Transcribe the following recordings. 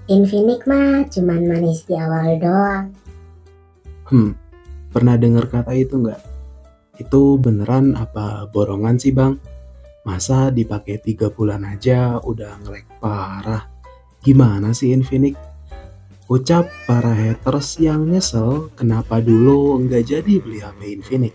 Infinix mah cuman manis di awal doang. Pernah dengar kata itu nggak? Itu beneran apa borongan sih bang? Masa dipakai 3 bulan aja udah nge-lag parah? Gimana sih Infinix? Ucap para haters yang nyesel kenapa dulu nggak jadi beli HP Infinix.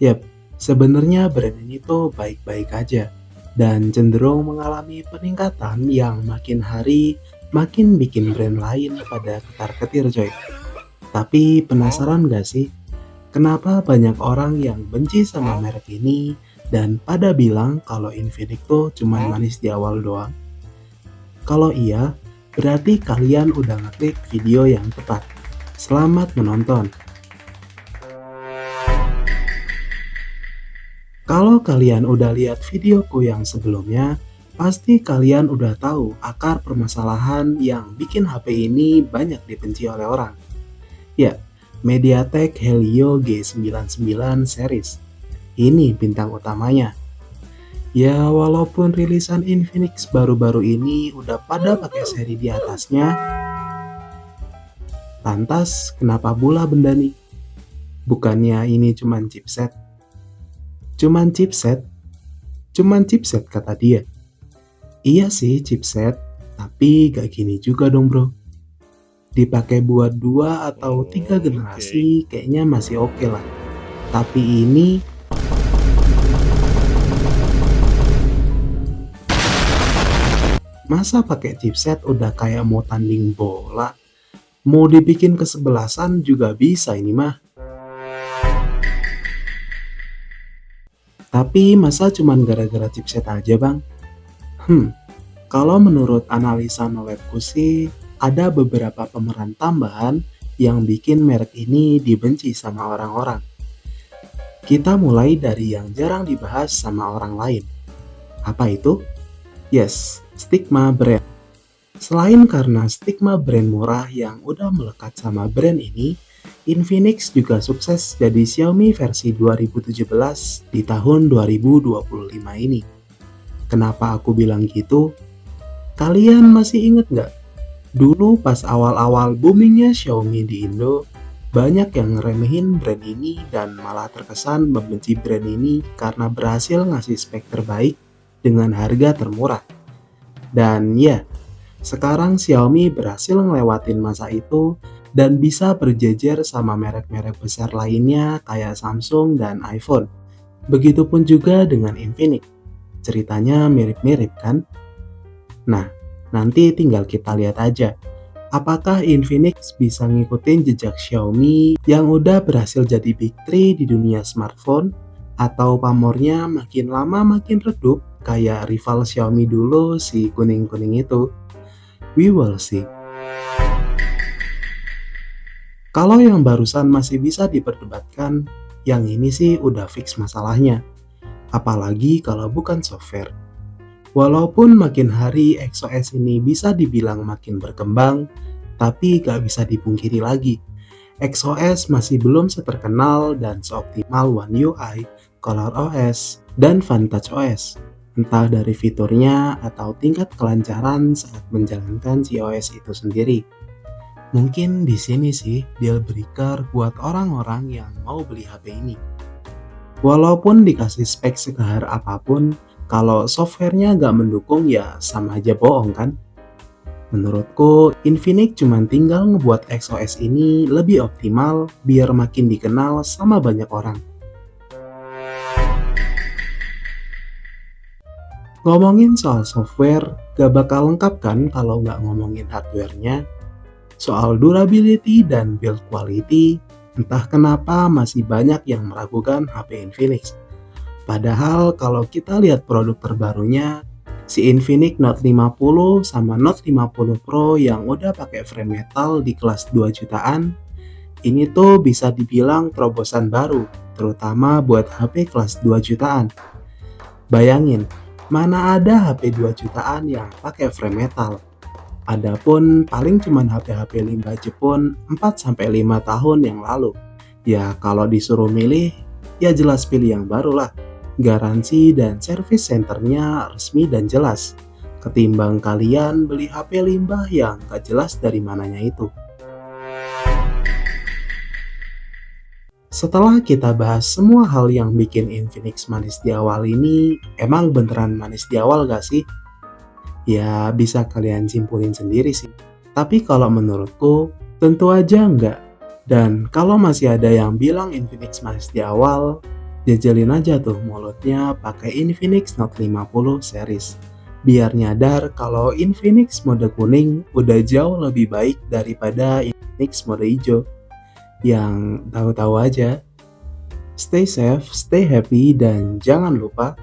Yap, sebenarnya brand ini tuh baik-baik aja dan cenderung mengalami peningkatan yang makin hari makin bikin brand lain pada ketar-ketir coy. Tapi penasaran gak sih, kenapa banyak orang yang benci sama merek ini dan pada bilang kalau Infinix tuh cuman manis di awal doang? Kalau iya, berarti kalian udah ngeklik video yang tepat. Selamat menonton. Kalau kalian udah lihat videoku yang sebelumnya, pasti kalian udah tahu akar permasalahan yang bikin HP ini banyak dibenci oleh orang. Ya, MediaTek Helio G99 series. Ini bintang utamanya. Ya, walaupun rilisan Infinix baru-baru ini udah pada pakai seri di atasnya, lantas kenapa pula benda nih? Bukannya ini cuman chipset? Cuman chipset? Cuman chipset kata dia. Iya sih chipset, tapi gak gini juga dong bro. Dipakai buat 2 atau 3 generasi kayaknya masih oke lah. Tapi ini masa pakai chipset udah kayak mau tanding bola? Mau dibikin kesebelasan juga bisa ini mah. Tapi masa cuman gara-gara chipset aja bang? Kalau menurut analisa webku sih, ada beberapa pemeran tambahan yang bikin merek ini dibenci sama orang-orang. Kita mulai dari yang jarang dibahas sama orang lain. Apa itu? Yes, stigma brand. Selain karena stigma brand murah yang udah melekat sama brand ini, Infinix juga sukses jadi Xiaomi versi 2017 di tahun 2025 ini. Kenapa aku bilang gitu? Kalian masih inget nggak? Dulu pas awal-awal boomingnya Xiaomi di Indo, banyak yang ngeremehin brand ini dan malah terkesan membenci brand ini karena berhasil ngasih spek terbaik dengan harga termurah. Dan ya, sekarang Xiaomi berhasil ngelewatin masa itu dan bisa berjejer sama merek-merek besar lainnya kayak Samsung dan iPhone. Begitupun juga dengan Infinix. Ceritanya mirip-mirip kan? Nah, nanti tinggal kita lihat aja. Apakah Infinix bisa ngikutin jejak Xiaomi yang udah berhasil jadi Big 3 di dunia smartphone? Atau pamornya makin lama makin redup kayak rival Xiaomi dulu si kuning-kuning itu? We will see. Kalau yang barusan masih bisa diperdebatkan, yang ini sih udah fix masalahnya. Apalagi kalau bukan software. Walaupun makin hari XOS ini bisa dibilang makin berkembang, tapi gak bisa dipungkiri lagi. XOS masih belum seterkenal dan seoptimal One UI, ColorOS, dan Vantage OS. Entah dari fiturnya atau tingkat kelancaran saat menjalankan si OS itu sendiri. Mungkin di sini sih deal breaker buat orang-orang yang mau beli HP ini. Walaupun dikasih spek sekehar apapun, kalau softwarenya nggak mendukung ya sama aja bohong kan? Menurutku, Infinix cuma tinggal ngebuat XOS ini lebih optimal biar makin dikenal sama banyak orang. Ngomongin soal software, gak bakal lengkap kan kalau nggak ngomongin hardware-nya. Soal durability dan build quality, entah kenapa masih banyak yang meragukan HP Infinix. Padahal kalau kita lihat produk terbarunya, si Infinix Note 50 sama Note 50 Pro yang udah pakai frame metal di kelas 2 jutaan, ini tuh bisa dibilang terobosan baru, terutama buat HP kelas 2 jutaan. Bayangin, mana ada HP 2 jutaan yang pakai frame metal? Adapun paling cuman HP-HP limbah Jepun 4-5 tahun yang lalu. Ya kalau disuruh milih, ya jelas pilih yang baru lah. Garansi dan service centernya resmi dan jelas. ketimbang kalian beli HP limbah yang gak jelas dari mananya itu. Setelah kita bahas semua hal yang bikin Infinix manis di awal ini, emang beneran manis di awal gak sih? Ya bisa kalian simpulin sendiri sih. Tapi kalau menurutku, tentu aja enggak. Dan kalau masih ada yang bilang Infinix manis di awal, jajalin aja tuh mulutnya pakai Infinix Note 50 series. Biar nyadar kalau Infinix mode kuning udah jauh lebih baik daripada Infinix mode hijau. Yang tahu-tahu aja. Stay safe, stay happy, dan jangan lupa